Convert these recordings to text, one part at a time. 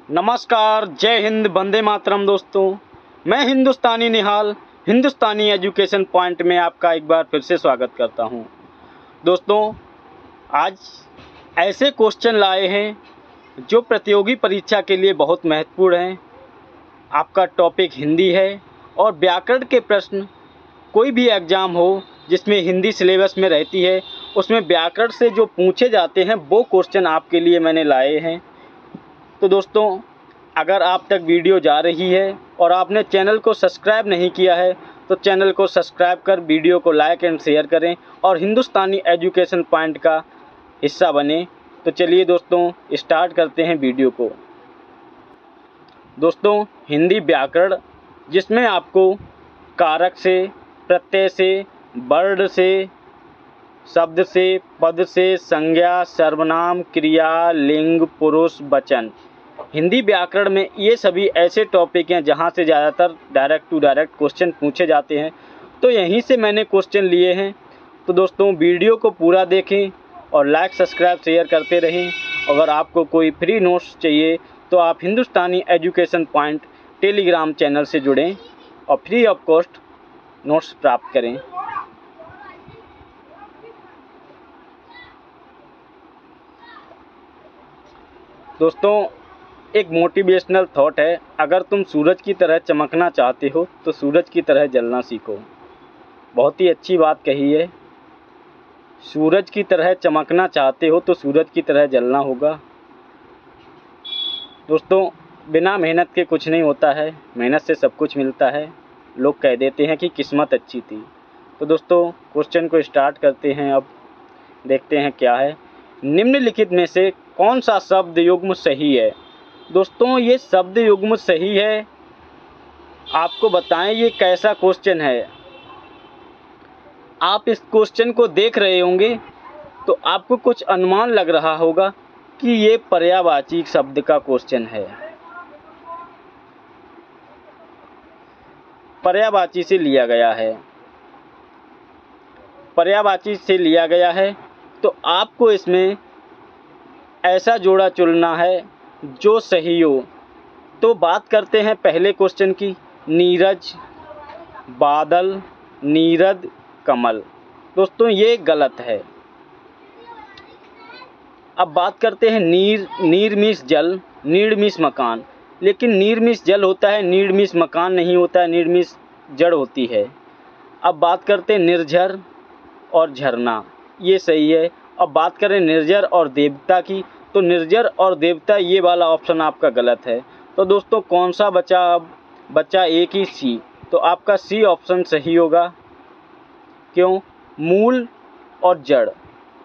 नमस्कार, जय हिंद, वंदे मातरम। दोस्तों, मैं हिंदुस्तानी निहाल हिंदुस्तानी एजुकेशन पॉइंट में आपका एक बार फिर से स्वागत करता हूं। दोस्तों, आज ऐसे क्वेश्चन लाए हैं जो प्रतियोगी परीक्षा के लिए बहुत महत्वपूर्ण हैं। आपका टॉपिक हिंदी है और व्याकरण के प्रश्न, कोई भी एग्ज़ाम हो जिसमें हिंदी सिलेबस में रहती है, उसमें व्याकरण से जो पूछे जाते हैं वो क्वेश्चन आपके लिए मैंने लाए हैं। तो दोस्तों, अगर आप तक वीडियो जा रही है और आपने चैनल को सब्सक्राइब नहीं किया है तो चैनल को सब्सक्राइब कर वीडियो को लाइक एंड शेयर करें और हिंदुस्तानी एजुकेशन पॉइंट का हिस्सा बने। तो चलिए दोस्तों, स्टार्ट करते हैं वीडियो को। दोस्तों, हिंदी व्याकरण जिसमें आपको कारक से, प्रत्यय से, वर्ण से, शब्द से, पद से, संज्ञा, सर्वनाम, क्रिया, लिंग, पुरुष, वचन, हिंदी व्याकरण में ये सभी ऐसे टॉपिक हैं जहाँ से ज़्यादातर डायरेक्ट टू डायरेक्ट क्वेश्चन पूछे जाते हैं। तो यहीं से मैंने क्वेश्चन लिए हैं। तो दोस्तों, वीडियो को पूरा देखें और लाइक, सब्सक्राइब, शेयर करते रहें। अगर आपको कोई फ्री नोट्स चाहिए तो आप हिंदुस्तानी एजुकेशन पॉइंट टेलीग्राम चैनल से जुड़ें और फ्री ऑफ कॉस्ट नोट्स प्राप्त करें। दोस्तों, एक मोटिवेशनल थॉट है, अगर तुम सूरज की तरह चमकना चाहते हो तो सूरज की तरह जलना सीखो। बहुत ही अच्छी बात कही है। सूरज की तरह चमकना चाहते हो तो सूरज की तरह जलना होगा। दोस्तों, बिना मेहनत के कुछ नहीं होता है, मेहनत से सब कुछ मिलता है। लोग कह देते हैं कि किस्मत अच्छी थी। तो दोस्तों, क्वेश्चन को स्टार्ट करते हैं। अब देखते हैं क्या है। निम्नलिखित में से कौन सा शब्द युग्म सही है? दोस्तों, ये शब्द युग्म सही है। आपको बताएं ये कैसा क्वेश्चन है। आप इस क्वेश्चन को देख रहे होंगे तो आपको कुछ अनुमान लग रहा होगा कि ये पर्यायवाची शब्द का क्वेश्चन है। पर्यायवाची से लिया गया है। पर्यायवाची से लिया गया है तो आपको इसमें ऐसा जोड़ा चुनना है जो सही हो। तो बात करते हैं पहले क्वेश्चन की। नीरज, बादल, नीरद, कमल। दोस्तों, ये गलत है। अब बात करते हैं नीर मीन्स जल, नीड मीन्स मकान। लेकिन नीर मीन्स जल होता है, नीड मीन्स मकान नहीं होता है, नीड मीन्स जड़ होती है। अब बात करते हैं निर्झर और झरना, ये सही है। अब बात करें निर्जर और देवता की, तो निर्जर और देवता ये वाला ऑप्शन आपका गलत है। तो दोस्तों, कौन सा बचा? अब बचा एक ही सी। तो आपका सी ऑप्शन सही होगा। क्यों? मूल और जड़।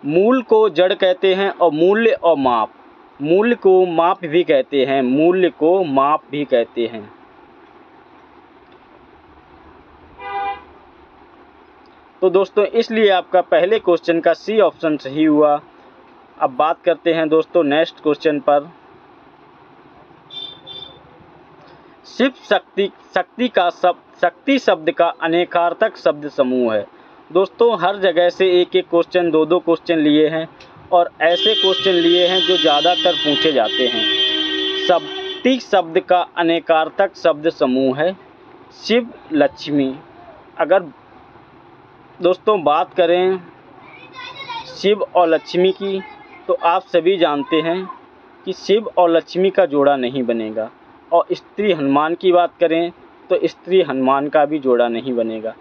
मूल को जड़ कहते हैं और मूल्य और माप, मूल्य को माप भी कहते हैं, मूल्य को माप भी कहते हैं। तो दोस्तों, इसलिए आपका पहले क्वेश्चन का सी ऑप्शन सही हुआ। अब बात करते हैं दोस्तों नेक्स्ट क्वेश्चन पर। शिव शक्ति शब्द का अनेकार्थक शब्द समूह है। दोस्तों, हर जगह से एक एक क्वेश्चन, दो दो क्वेश्चन लिए हैं और ऐसे क्वेश्चन लिए हैं जो ज़्यादातर पूछे जाते हैं। शक्ति शब्द का अनेकार्थक शब्द समूह है शिव, लक्ष्मी। अगर दोस्तों बात करें शिव और लक्ष्मी की, तो आप सभी जानते हैं कि शिव और लक्ष्मी का जोड़ा नहीं बनेगा। और स्त्री हनुमान की बात करें तो स्त्री हनुमान का भी जोड़ा नहीं बनेगा।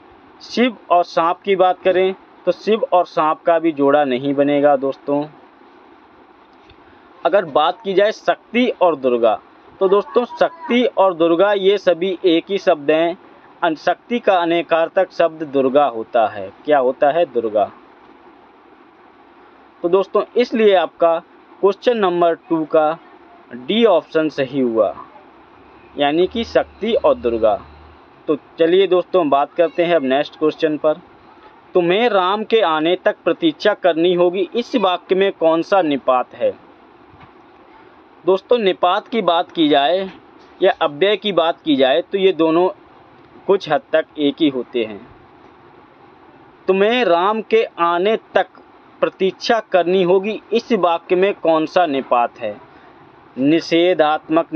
शिव और सांप की बात करें तो शिव और सांप का भी जोड़ा नहीं बनेगा। दोस्तों, अगर बात की जाए शक्ति और दुर्गा, तो दोस्तों शक्ति और दुर्गा ये सभी एक ही शब्द हैं। शक्ति का अनेकार्थक शब्द दुर्गा होता है। क्या होता है? दुर्गा। तो दोस्तों, इसलिए आपका क्वेश्चन नंबर 2 का डी ऑप्शन सही हुआ, यानी कि शक्ति और दुर्गा। तो चलिए दोस्तों, बात करते हैं अब नेक्स्ट क्वेश्चन पर। तुम्हें राम के आने तक प्रतीक्षा करनी होगी, इस वाक्य में कौन सा निपात है? दोस्तों, निपात की बात की जाए या अव्यय की बात की जाए तो ये दोनों कुछ हद तक एक ही होते हैं। तुम्हें राम के आने तक प्रतीक्षा करनी होगी, इस वाक्य में कौन सा निपात है? निषेधात्मक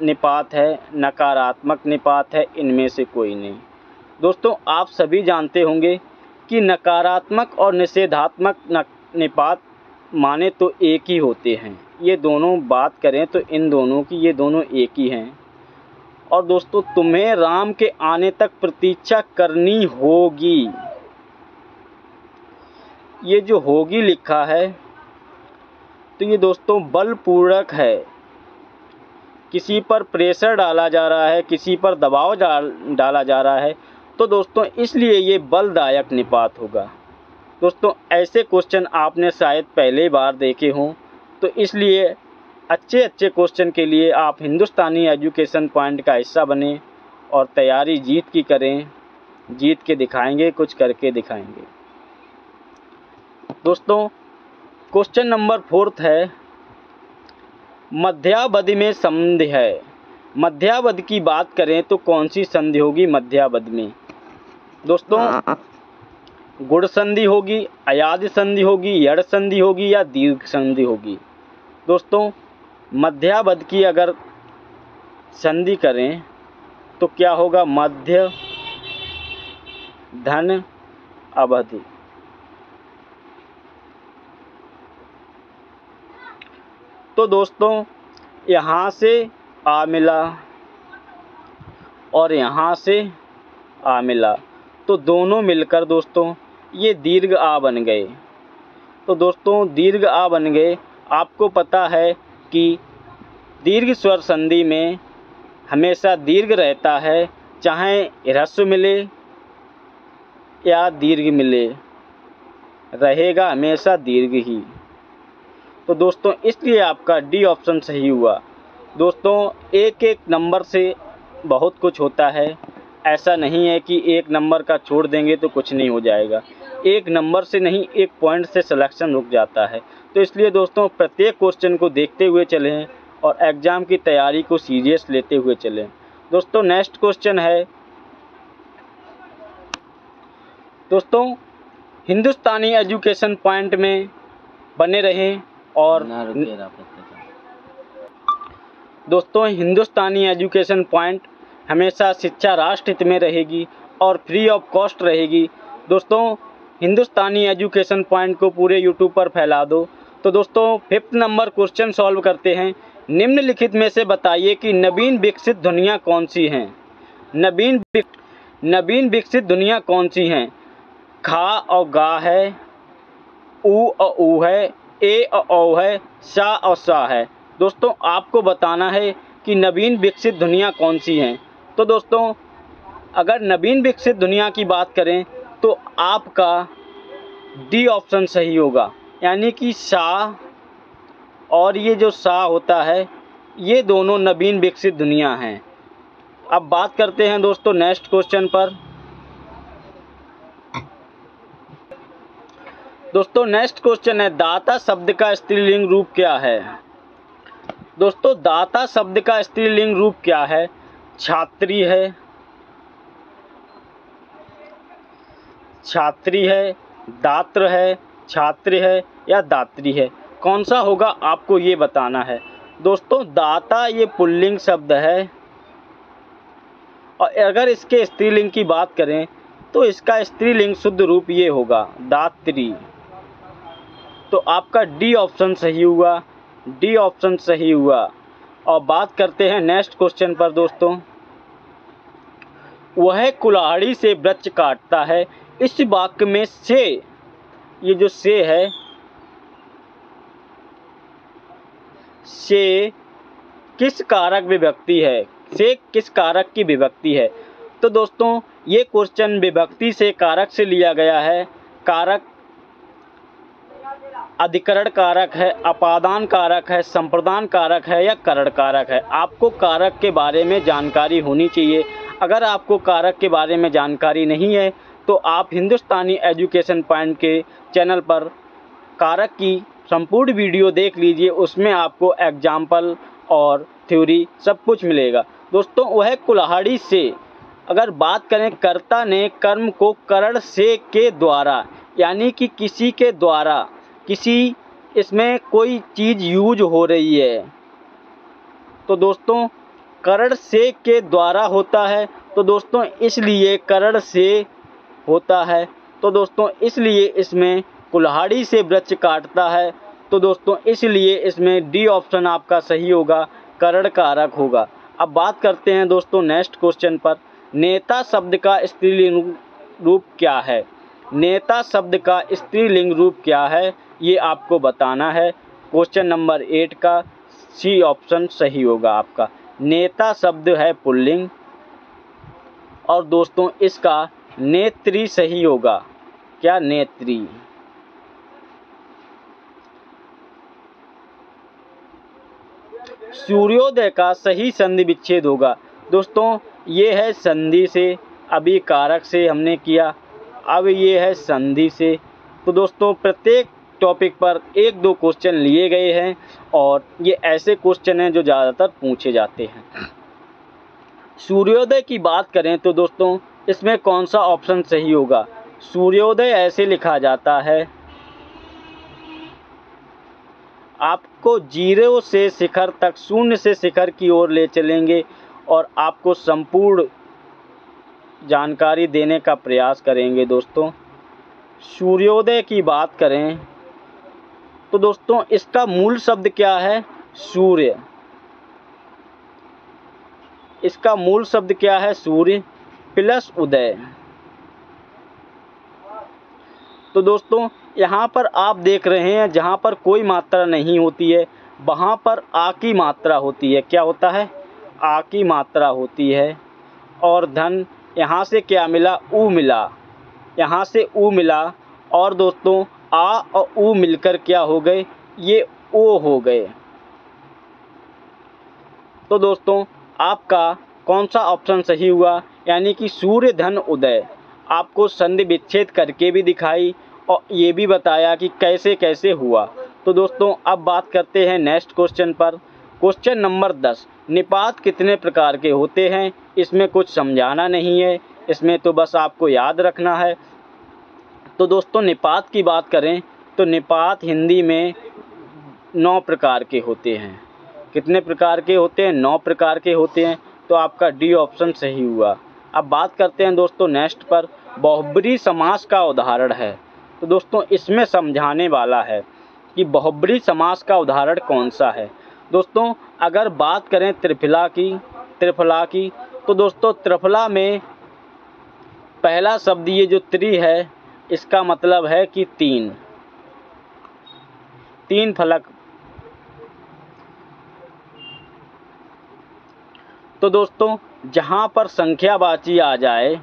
निपात है, नकारात्मक निपात है, इनमें से कोई नहीं। दोस्तों आप सभी जानते होंगे कि नकारात्मक और निषेधात्मक निपात माने तो एक ही होते हैं। ये दोनों बात करें तो इन दोनों की ये दोनों एक ही हैं। और दोस्तों तुम्हें राम के आने तक प्रतीक्षा करनी होगी। ये जो होगी लिखा है तो ये दोस्तों बलपूर्वक है, किसी पर प्रेशर डाला जा रहा है, किसी पर दबाव डाला जा रहा है, तो दोस्तों इसलिए ये बलदायक निपात होगा। दोस्तों ऐसे क्वेश्चन आपने शायद पहले बार देखे हों, तो इसलिए अच्छे क्वेश्चन के लिए आप हिंदुस्तानी एजुकेशन पॉइंट का हिस्सा बने और तैयारी जीत की करें। जीत के दिखाएंगे, कुछ करके दिखाएंगे। दोस्तों क्वेश्चन नंबर 4 है, मध्यावधि में संधि है। मध्यावधि की बात करें तो कौन सी संधि होगी मध्यावधि में? दोस्तों गुण संधि होगी, अयाद संधि होगी, यड़ संधि होगी या दीर्घ संधि होगी? दोस्तों मध्यावधि की अगर संधि करें तो क्या होगा? मध्य धन अवधि। तो दोस्तों यहाँ से आ मिला और यहाँ से आ मिला, तो दोनों मिलकर दोस्तों ये दीर्घ आ बन गए। तो दोस्तों दीर्घ आ बन गए। आपको पता है कि दीर्घ स्वर संधि में हमेशा दीर्घ रहता है, चाहे ह्रस्व मिले या दीर्घ मिले, रहेगा हमेशा दीर्घ ही। तो दोस्तों इसलिए आपका डी ऑप्शन सही हुआ। दोस्तों एक नंबर से बहुत कुछ होता है, ऐसा नहीं है कि एक नंबर का छोड़ देंगे तो कुछ नहीं हो जाएगा। एक नंबर से नहीं, एक पॉइंट से सिलेक्शन रुक जाता है। तो इसलिए दोस्तों प्रत्येक क्वेश्चन को देखते हुए चलें और एग्ज़ाम की तैयारी को सीरियस लेते हुए चलें। दोस्तों नेक्स्ट क्वेश्चन है, दोस्तों हिंदुस्तानी एजुकेशन पॉइंट में बने रहें और दोस्तों हिंदुस्तानी एजुकेशन पॉइंट हमेशा शिक्षा राष्ट्र हित में रहेगी और फ्री ऑफ कॉस्ट रहेगी। दोस्तों हिंदुस्तानी एजुकेशन पॉइंट को पूरे यूट्यूब पर फैला दो। तो दोस्तों 5th नंबर क्वेश्चन सॉल्व करते हैं। निम्नलिखित में से बताइए कि नवीन विकसित ध्वनियाँ कौन सी हैं? नवीन विकसित ध्वनियाँ कौन सी हैं? खा और गा है, ऊ और ऊ है, ए और ओ है, सा और सा है। दोस्तों आपको बताना है कि नवीन विकसित ध्वनियाँ कौन सी हैं। तो दोस्तों अगर नवीन विकसित ध्वनियाँ की बात करें तो आपका डी ऑप्शन सही होगा, यानी कि सा और ये जो सा होता है ये दोनों नवीन विकसित ध्वनियाँ हैं। अब बात करते हैं दोस्तों नेक्स्ट क्वेश्चन पर। दोस्तों नेक्स्ट क्वेश्चन है, दाता शब्द का स्त्रीलिंग रूप क्या है? दोस्तों दाता शब्द का स्त्रीलिंग रूप क्या है? छात्री है, छात्री है, दात्र है, छात्र है या दात्री है? कौन सा होगा आपको ये बताना है। दोस्तों दाता ये पुल्लिंग शब्द है और अगर इसके स्त्रीलिंग की बात करें तो इसका स्त्रीलिंग शुद्ध रूप ये होगा दात्री। तो आपका डी ऑप्शन सही हुआ, डी ऑप्शन सही हुआ। और बात करते हैं नेक्स्ट क्वेश्चन पर। दोस्तों वह कुल्हाड़ी से वृक्ष काटता है, इस वाक्य में से ये जो से है, से किस कारक विभक्ति है? से किस कारक की विभक्ति है? तो दोस्तों ये क्वेश्चन विभक्ति से कारक से लिया गया है। कारक अधिकरण कारक है, अपादान कारक है, संप्रदान कारक है या करण कारक है? आपको कारक के बारे में जानकारी होनी चाहिए। अगर आपको कारक के बारे में जानकारी नहीं है तो आप हिंदुस्तानी एजुकेशन पॉइंट के चैनल पर कारक की संपूर्ण वीडियो देख लीजिए, उसमें आपको एग्जाम्पल और थ्योरी सब कुछ मिलेगा। दोस्तों वह कुल्हाड़ी से अगर बात करें, कर्ता ने कर्म को करण से के द्वारा, यानी कि किसी के द्वारा, किसी इसमें कोई चीज़ यूज हो रही है, तो दोस्तों करण से के द्वारा होता है, तो दोस्तों इसलिए करण से होता है, तो दोस्तों इसलिए इसमें कुल्हाड़ी से वृक्ष काटता है, तो दोस्तों इसलिए इसमें डी ऑप्शन आपका सही होगा, करण कारक होगा। अब बात करते हैं दोस्तों नेक्स्ट क्वेश्चन पर। नेता शब्द का स्त्रीलिंग रूप क्या है? नेता शब्द का स्त्रीलिंग रूप क्या है, ये आपको बताना है। क्वेश्चन नंबर 8 का सी ऑप्शन सही होगा आपका। नेता शब्द है पुल्लिंग और दोस्तों इसका नेत्री सही होगा। क्या? नेत्री। सूर्योदय का सही संधि विच्छेद होगा। दोस्तों ये है संधि से, अभी कारक से हमने किया, अब ये है संधि से। तो दोस्तों प्रत्येक टॉपिक पर 1-2 क्वेश्चन लिए गए हैं और ये ऐसे क्वेश्चन हैं जो ज़्यादातर पूछे जाते हैं। सूर्योदय की बात करें तो दोस्तों इसमें कौन सा ऑप्शन सही होगा? सूर्योदय ऐसे लिखा जाता है, आपको 0 से शिखर तक, 0 से शिखर की ओर ले चलेंगे और आपको संपूर्ण जानकारी देने का प्रयास करेंगे। दोस्तों सूर्योदय की बात करें तो दोस्तों इसका मूल शब्द क्या है? सूर्य। इसका मूल शब्द क्या है? सूर्य प्लस उदय। तो दोस्तों यहाँ पर आप देख रहे हैं जहाँ पर कोई मात्रा नहीं होती है वहाँ पर आ की मात्रा होती है। क्या होता है? आ की मात्रा होती है। और धन यहाँ से क्या मिला? ऊ मिला, यहाँ से ऊ मिला और दोस्तों आ और ऊ मिलकर क्या हो गए? ये ओ हो गए। तो दोस्तों आपका कौन सा ऑप्शन सही हुआ? यानी कि सूर्य धन उदय। आपको संधि विच्छेद करके भी दिखाई और ये भी बताया कि कैसे कैसे हुआ। तो दोस्तों अब बात करते हैं नेक्स्ट क्वेश्चन पर। क्वेश्चन नंबर 10, निपात कितने प्रकार के होते हैं? इसमें कुछ समझाना नहीं है, इसमें तो बस आपको याद रखना है। तो दोस्तों निपात की बात करें तो निपात हिंदी में 9 प्रकार के होते हैं। कितने प्रकार के होते हैं? 9 प्रकार के होते हैं। तो आपका डी ऑप्शन सही हुआ। अब बात करते हैं दोस्तों नेक्स्ट पर, बहुब्री समास का उदाहरण है। तो दोस्तों इसमें समझाने वाला है कि बहुब्री समास का उदाहरण कौन सा है। दोस्तों अगर बात करें त्रिफला की तो दोस्तों त्रिफला में पहला शब्द ये जो त्रि है इसका मतलब है कि 3 फलक। तो दोस्तों जहाँ पर संख्यावाची आ जाए,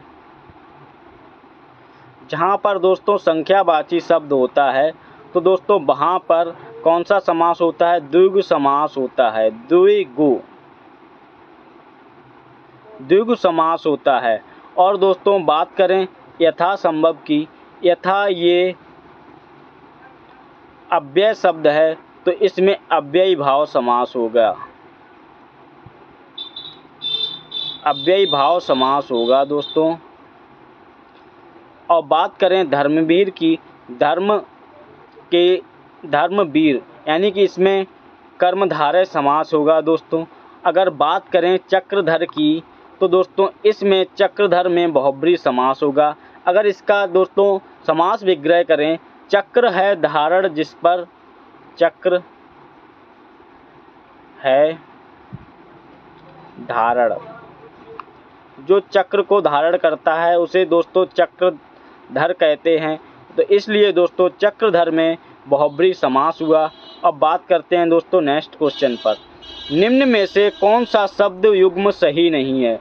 जहाँ पर दोस्तों संख्यावाची शब्द होता है तो दोस्तों वहाँ पर कौन सा समास होता है? द्विगु समास होता है। द्विगु समास होता है। और दोस्तों बात करें यथासंभव की, यथा ये अव्यय शब्द है तो इसमें अव्ययी भाव समास होगा। अव्ययी भाव समास होगा दोस्तों। और बात करें धर्मवीर की, धर्मवीर यानी कि इसमें कर्मधारय समास होगा दोस्तों। अगर बात करें चक्रधर की तो दोस्तों इसमें चक्रधर में बहुब्री समास होगा। अगर इसका दोस्तों समास विग्रह करें, चक्र है धारण जिस पर, चक्र है धारण, जो चक्र को धारण करता है उसे दोस्तों चक्रधर कहते हैं। तो इसलिए दोस्तों चक्रधर में बहुब्री समास हुआ। अब बात करते हैं दोस्तों नेक्स्ट क्वेश्चन पर, निम्न में से कौन सा शब्द युग्म सही नहीं है?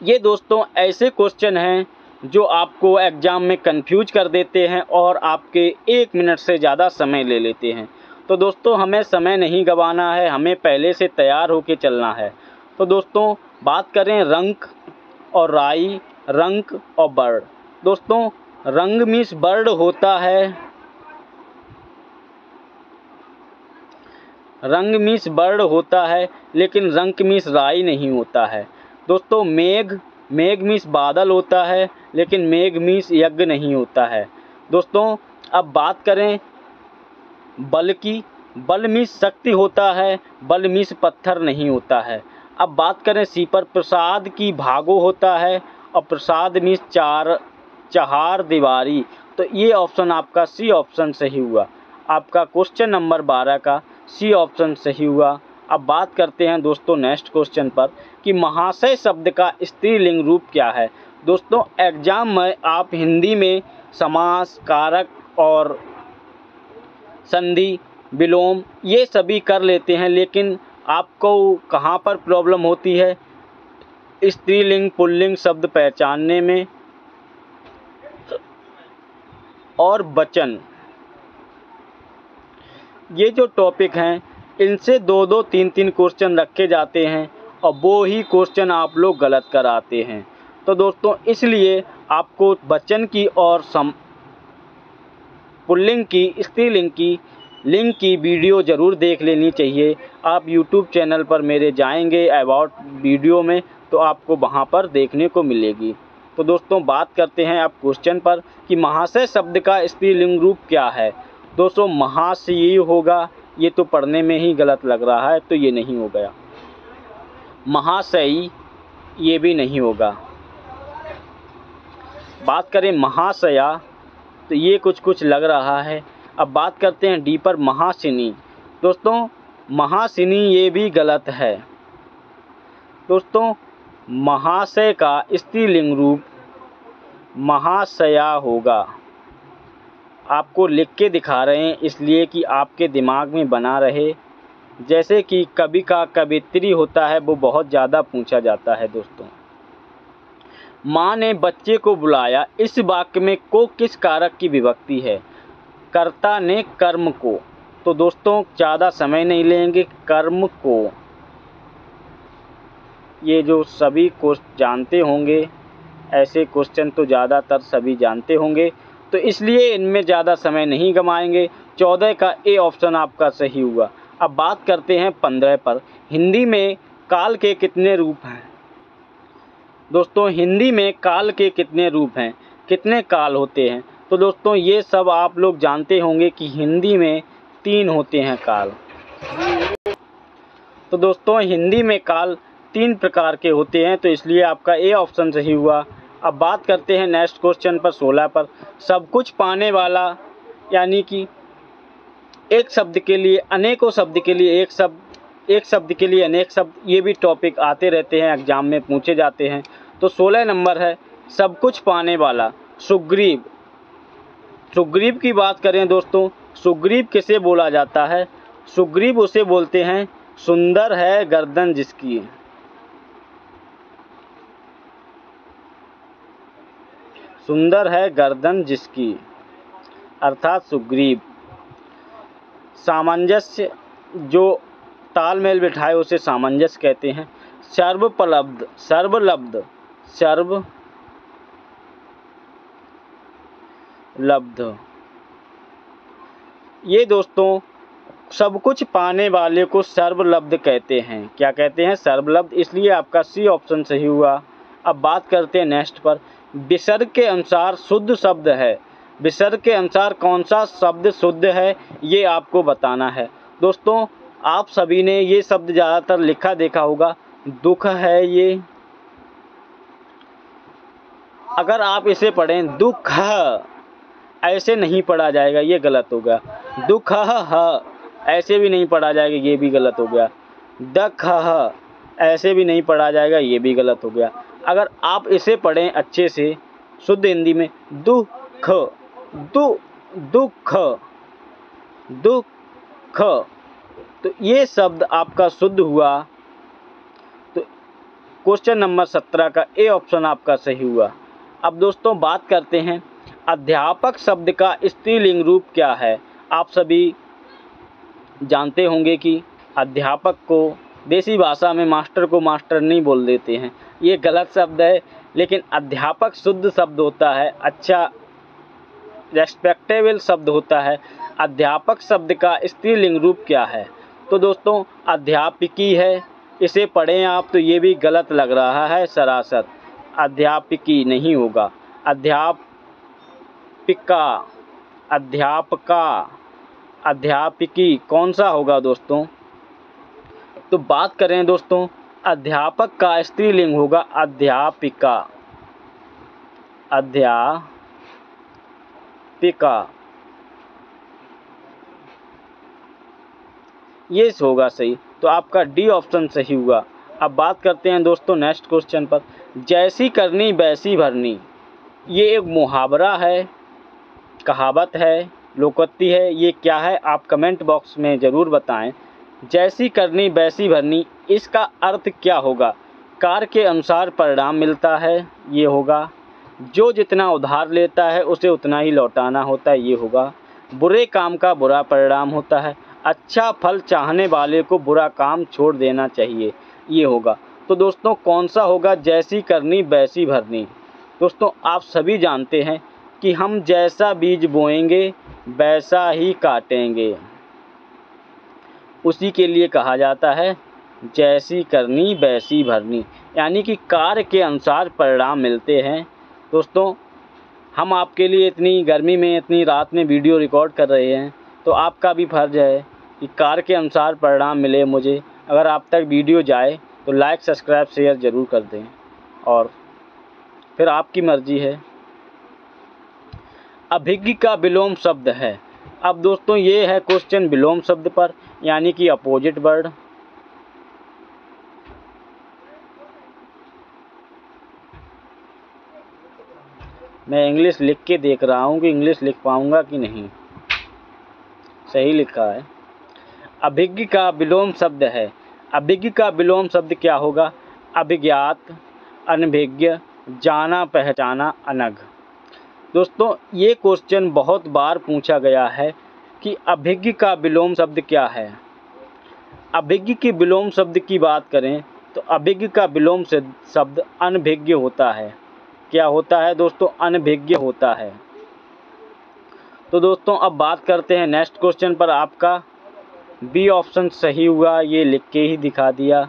ये दोस्तों ऐसे क्वेश्चन हैं जो आपको एग्जाम में कंफ्यूज कर देते हैं और आपके 1 मिनट से ज़्यादा समय ले लेते हैं। तो दोस्तों हमें समय नहीं गंवाना है, हमें पहले से तैयार होकर चलना है। तो दोस्तों बात करें रंक और राई, रंक और बर्ड। दोस्तों रंग मीन्स बर्ड होता है, रंग मीन्स बर्ड होता है, लेकिन रंक मीन्स राई नहीं होता है। दोस्तों मेघ मीन्स बादल होता है, लेकिन मेघ मीन्स यज्ञ नहीं होता है। दोस्तों अब बात करें बल की, बल मीस शक्ति होता है, बल मीस पत्थर नहीं होता है। अब बात करें सी पर, प्रसाद की भागो होता है और प्रसाद मीस चहार दीवारी। तो ये ऑप्शन आपका सी ऑप्शन सही हुआ। आपका क्वेश्चन नंबर 12 का सी ऑप्शन सही हुआ। अब बात करते हैं दोस्तों नेक्स्ट क्वेश्चन पर कि महाशय शब्द का स्त्रीलिंग रूप क्या है। दोस्तों एग्जाम में आप हिंदी में समास, कारक और संधि, विलोम ये सभी कर लेते हैं, लेकिन आपको कहाँ पर प्रॉब्लम होती है स्त्रीलिंग पुल्लिंग शब्द पहचानने में और वचन। ये जो टॉपिक हैं इनसे 2-2, 3-3 क्वेश्चन रखे जाते हैं और वो ही क्वेश्चन आप लोग गलत कराते हैं। तो दोस्तों इसलिए आपको वचन की और पुल्लिंग की, स्त्रीलिंग की, लिंग की वीडियो ज़रूर देख लेनी चाहिए। आप यूट्यूब चैनल पर मेरे जाएंगे अबाउट वीडियो में तो आपको वहाँ पर देखने को मिलेगी। तो दोस्तों बात करते हैं अब क्वेश्चन पर कि महाशय शब्द का स्त्रीलिंग रूप क्या है। दोस्तों महाशयी होगा, ये तो पढ़ने में ही गलत लग रहा है तो ये नहीं हो गया। महाशयी ये भी नहीं होगा। बात करें महाशया तो ये कुछ लग रहा है। अब बात करते हैं डी पर, महासिनी। दोस्तों महासिनी ये भी गलत है। दोस्तों महाशय का स्त्रीलिंग रूप महाशया होगा। आपको लिख के दिखा रहे हैं इसलिए कि आपके दिमाग में बना रहे। जैसे कि कवि का कवित्री होता है वो बहुत ज़्यादा पूछा जाता है। दोस्तों माँ ने बच्चे को बुलाया, इस वाक्य में को किस कारक की विभक्ति है। कर्ता ने कर्म को। तो दोस्तों ज़्यादा समय नहीं लेंगे, कर्म को ये जो सभी क्वेश्चन जानते होंगे, ऐसे क्वेश्चन तो ज़्यादातर सभी जानते होंगे, तो इसलिए इनमें ज़्यादा समय नहीं गंवाएंगे। 14 का ए ऑप्शन आपका सही हुआ। अब बात करते हैं 15 पर, हिंदी में काल के कितने रूप हैं। दोस्तों हिंदी में काल के कितने रूप हैं, कितने काल होते हैं। तो दोस्तों ये सब आप लोग जानते होंगे कि हिंदी में 3 होते हैं काल। तो दोस्तों हिंदी में काल 3 प्रकार के होते हैं, तो इसलिए आपका ए ऑप्शन सही हुआ। अब बात करते हैं नेक्स्ट क्वेश्चन पर 16 पर, सब कुछ पाने वाला, यानी कि एक शब्द के लिए अनेकों शब्द के लिए एक शब्द के लिए अनेक शब्द, ये भी टॉपिक आते रहते हैं, एग्जाम में पूछे जाते हैं। तो 16 नंबर है सब कुछ पाने वाला, सुग्रीव। सुग्रीव की बात करें दोस्तों, सुग्रीव किसे बोला जाता है। सुग्रीव उसे बोलते हैं सुंदर है गर्दन जिसकी। सुंदर है गर्दन जिसकी अर्थात सुग्रीव। सामंजस्य, जो तालमेल बिठाए उसे सामंजस्य कहते हैं। सर्वपलब्ध, सर्वलब्ध, सर्वलब्ध, ये दोस्तों सब कुछ पाने वाले को सर्वलब्ध कहते हैं। क्या कहते हैं, सर्वलब्ध, इसलिए आपका सी ऑप्शन सही हुआ। अब बात करते हैं नेक्स्ट पर, विसर्ग के अनुसार शुद्ध शब्द है। विसर्ग के अनुसार कौन सा शब्द शुद्ध है ये आपको बताना है। दोस्तों आप सभी ने ये शब्द ज़्यादातर लिखा देखा होगा, दुख है ये। अगर आप इसे पढ़ें दुख ऐसे नहीं पढ़ा जाएगा, ये गलत हो गया। दुख ऐसे भी नहीं पढ़ा जाएगा, ये भी गलत हो गया। दख ऐसे भी नहीं पढ़ा जाएगा, ये भी गलत हो गया। अगर आप इसे पढ़ें अच्छे से शुद्ध हिंदी में, दुख दुख दुख, तो ये शब्द आपका शुद्ध हुआ। तो क्वेश्चन नंबर 17 का ए ऑप्शन आपका सही हुआ। अब दोस्तों बात करते हैं अध्यापक शब्द का स्त्रीलिंग रूप क्या है। आप सभी जानते होंगे कि अध्यापक को देसी भाषा में मास्टर को मास्टरनी बोल देते हैं, ये गलत शब्द है। लेकिन अध्यापक शुद्ध शब्द होता है, अच्छा रेस्पेक्टेबल शब्द होता है। अध्यापक शब्द का स्त्रीलिंग रूप क्या है। तो दोस्तों अध्यापिकी है, इसे पढ़ें आप तो ये भी गलत लग रहा है सरासर, अध्यापिकी नहीं होगा। अध्यापिका, अध्यापका, अध्यापिकी कौन सा होगा दोस्तों? तो बात करें दोस्तों, अध्यापक का स्त्रीलिंग होगा अध्यापिका। अध्यापिका ये होगा सही। तो आपका डी ऑप्शन सही हुआ। अब बात करते हैं दोस्तों नेक्स्ट क्वेश्चन पर। जैसी करनी वैसी भरनी, ये एक मुहावरा है, कहावत है, लोकोक्ति है, ये क्या है आप कमेंट बॉक्स में ज़रूर बताएं। जैसी करनी वैसी भरनी, इसका अर्थ क्या होगा? कार्य के अनुसार परिणाम मिलता है, ये होगा। जो जितना उधार लेता है उसे उतना ही लौटाना होता है, ये होगा। बुरे काम का बुरा परिणाम होता है। अच्छा फल चाहने वाले को बुरा काम छोड़ देना चाहिए, ये होगा। तो दोस्तों कौन सा होगा जैसी करनी वैसी भरनी? दोस्तों आप सभी जानते हैं कि हम जैसा बीज बोएंगे वैसा ही काटेंगे, उसी के लिए कहा जाता है जैसी करनी वैसी भरनी, यानी कि कार्य के अनुसार परिणाम मिलते हैं। दोस्तों हम आपके लिए इतनी गर्मी में इतनी रात में वीडियो रिकॉर्ड कर रहे हैं, तो आपका भी फर्ज है कि कार्य के अनुसार परिणाम मिले मुझे। अगर आप तक वीडियो जाए तो लाइक सब्सक्राइब शेयर ज़रूर कर दें, और फिर आपकी मर्जी है। अभिज्ञ का विलोम शब्द है। अब दोस्तों ये है क्वेश्चन विलोम शब्द पर, यानी कि अपोजिट वर्ड। मैं इंग्लिश लिख के देख रहा हूँ कि इंग्लिश लिख पाऊँगा कि नहीं। सही लिखा है। अभिज्ञ का विलोम शब्द है। अभिज्ञ का विलोम शब्द क्या होगा? अभिज्ञात, अनभिज्ञ, जाना पहचाना, अनघ। दोस्तों ये क्वेश्चन बहुत बार पूछा गया है कि अभिज्ञ का विलोम शब्द क्या है। अभिज्ञ के विलोम शब्द की बात करें तो अभिज्ञ का विलोम शब्द अनभिज्ञ होता है। क्या होता है दोस्तों? अनभिज्ञ होता है। तो दोस्तों अब बात करते हैं नेक्स्ट क्वेश्चन पर। आपका बी ऑप्शन सही हुआ, ये लिख के ही दिखा दिया।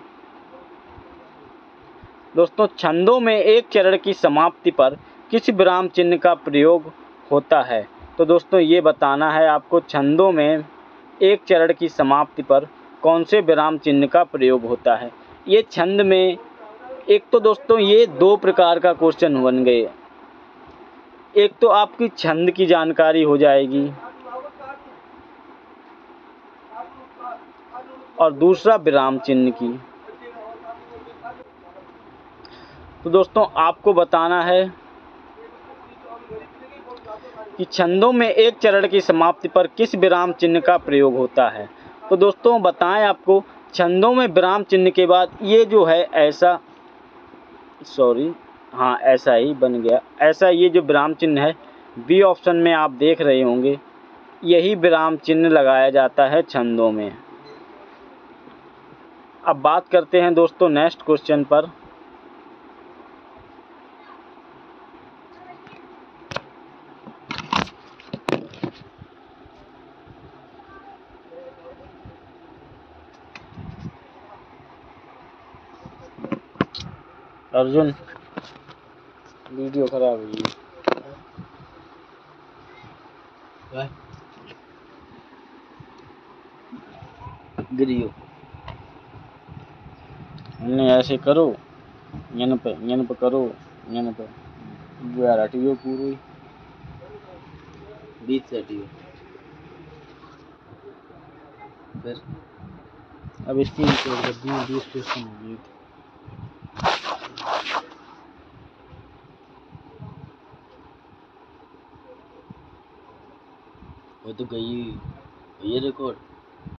दोस्तों छंदों में एक चरण की समाप्ति पर किस विराम चिन्ह का प्रयोग होता है? तो दोस्तों ये बताना है आपको, छंदों में एक चरण की समाप्ति पर कौन से विराम चिन्ह का प्रयोग होता है। ये छंद में एक तो दोस्तों ये दो प्रकार का क्वेश्चन बन गए। एक तो आपकी छंद की जानकारी हो जाएगी और दूसरा विराम चिन्ह की। तो दोस्तों आपको बताना है कि छंदों में एक चरण की समाप्ति पर किस विराम चिन्ह का प्रयोग होता है। तो दोस्तों बताएं आपको, छंदों में विराम चिन्ह के बाद ये जो है ऐसा, हाँ ऐसा ही बन गया। ऐसा ये जो विराम चिन्ह है बी ऑप्शन में आप देख रहे होंगे, यही विराम चिन्ह लगाया जाता है छंदों में। अब बात करते हैं दोस्तों नेक्स्ट क्वेश्चन पर। अर्जुन वीडियो खराब हुई है, गिरियो हमने ऐसे करो, यन पे करो, यन पे यार हटियो पूरी बीच से हटियो। फिर अब इसकी रजिस्ट्रेशन हो गई। वो तो गई ये रिकॉर्ड।